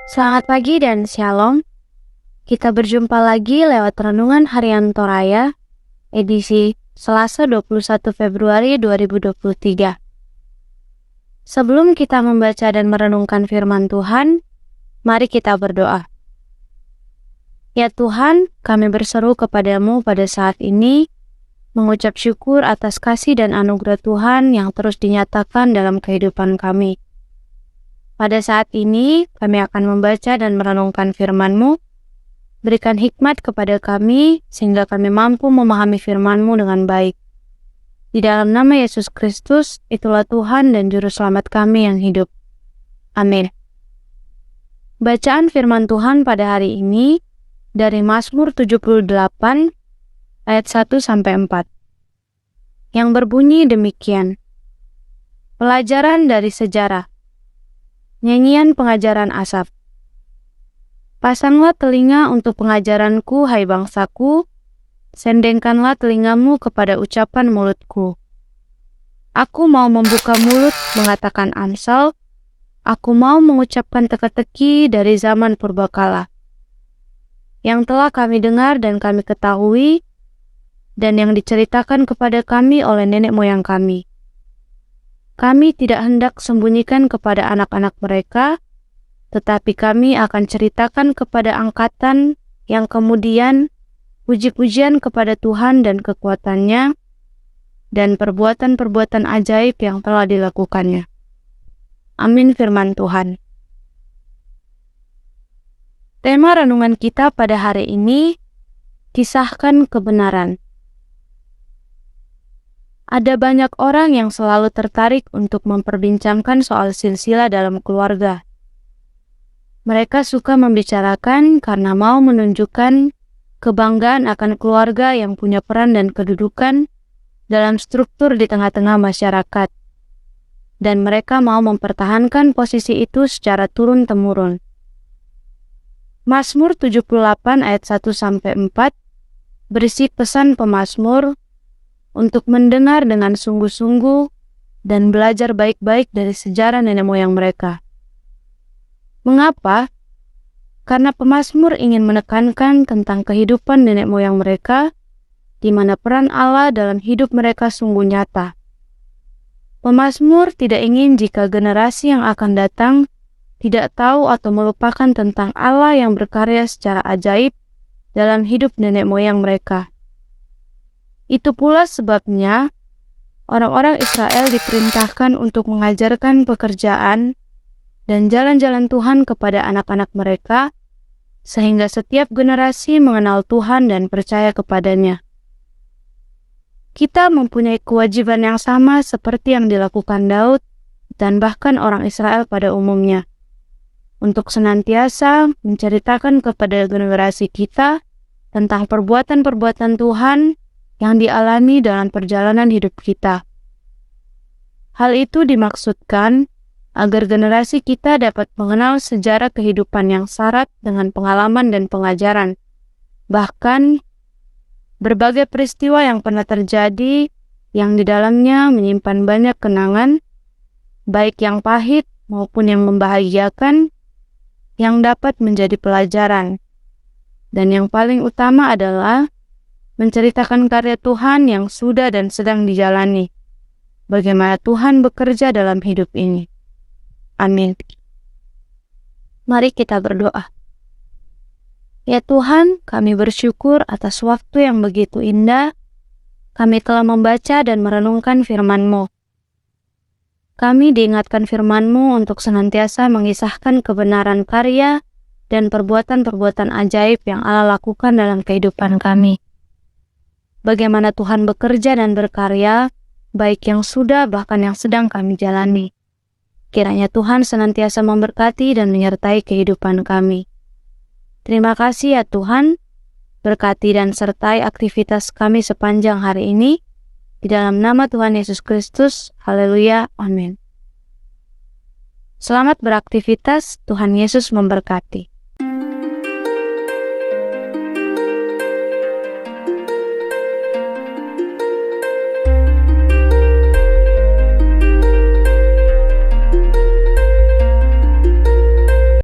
Selamat pagi dan shalom. Kita berjumpa lagi lewat Renungan Harian Toraya, edisi Selasa 21 Februari 2023. Sebelum kita membaca dan merenungkan firman Tuhan, mari kita berdoa. Ya Tuhan, kami berseru kepadamu pada saat ini, mengucap syukur atas kasih dan anugerah Tuhan yang terus dinyatakan dalam kehidupan kami. Pada saat ini, kami akan membaca dan merenungkan firman-Mu. Berikan hikmat kepada kami, sehingga kami mampu memahami firman-Mu dengan baik. Di dalam nama Yesus Kristus, itulah Tuhan dan Juru Selamat kami yang hidup. Amin. Bacaan firman Tuhan pada hari ini dari Mazmur 78, ayat 1-4, yang berbunyi demikian. Pelajaran dari sejarah. Nyanyian pengajaran Asaf. Pasanglah telinga untuk pengajaranku, hai bangsaku, sendengkanlah telingamu kepada ucapan mulutku. Aku mau membuka mulut mengatakan amsal, aku mau mengucapkan teka-teki dari zaman purbakala. Yang telah kami dengar dan kami ketahui, dan yang diceritakan kepada kami oleh nenek moyang kami. Kami tidak hendak sembunyikan kepada anak-anak mereka, tetapi kami akan ceritakan kepada angkatan yang kemudian puji-pujian kepada Tuhan dan kekuatannya, dan perbuatan-perbuatan ajaib yang telah dilakukannya. Amin firman Tuhan. Tema renungan kita pada hari ini, kisahkan kebenaran. Ada banyak orang yang selalu tertarik untuk memperbincangkan soal silsilah dalam keluarga. Mereka suka membicarakan karena mau menunjukkan kebanggaan akan keluarga yang punya peran dan kedudukan dalam struktur di tengah-tengah masyarakat. Dan mereka mau mempertahankan posisi itu secara turun-temurun. Mazmur 78 ayat 1-4 berisi pesan pemazmur untuk mendengar dengan sungguh-sungguh dan belajar baik-baik dari sejarah nenek moyang mereka. Mengapa? Karena pemazmur ingin menekankan tentang kehidupan nenek moyang mereka, di mana peran Allah dalam hidup mereka sungguh nyata. Pemazmur tidak ingin jika generasi yang akan datang tidak tahu atau melupakan tentang Allah yang berkarya secara ajaib dalam hidup nenek moyang mereka. Itu pula sebabnya orang-orang Israel diperintahkan untuk mengajarkan pekerjaan dan jalan-jalan Tuhan kepada anak-anak mereka, sehingga setiap generasi mengenal Tuhan dan percaya kepadanya. Kita mempunyai kewajiban yang sama seperti yang dilakukan Daud dan bahkan orang Israel pada umumnya, untuk senantiasa menceritakan kepada generasi kita tentang perbuatan-perbuatan Tuhan yang dialami dalam perjalanan hidup kita. Hal itu dimaksudkan agar generasi kita dapat mengenal sejarah kehidupan yang syarat dengan pengalaman dan pengajaran. Bahkan, berbagai peristiwa yang pernah terjadi yang di dalamnya menyimpan banyak kenangan, baik yang pahit maupun yang membahagiakan, yang dapat menjadi pelajaran. Dan yang paling utama adalah menceritakan karya Tuhan yang sudah dan sedang dijalani. Bagaimana Tuhan bekerja dalam hidup ini. Amin. Mari kita berdoa. Ya Tuhan, kami bersyukur atas waktu yang begitu indah. Kami telah membaca dan merenungkan firman-Mu. Kami diingatkan firman-Mu untuk senantiasa mengisahkan kebenaran karya dan perbuatan-perbuatan ajaib yang Allah lakukan dalam kehidupan kami. Bagaimana Tuhan bekerja dan berkarya, baik yang sudah bahkan yang sedang kami jalani. Kiranya Tuhan senantiasa memberkati dan menyertai kehidupan kami. Terima kasih ya Tuhan, berkati dan sertai aktivitas kami sepanjang hari ini. Di dalam nama Tuhan Yesus Kristus, haleluya, amin. Selamat beraktivitas, Tuhan Yesus memberkati.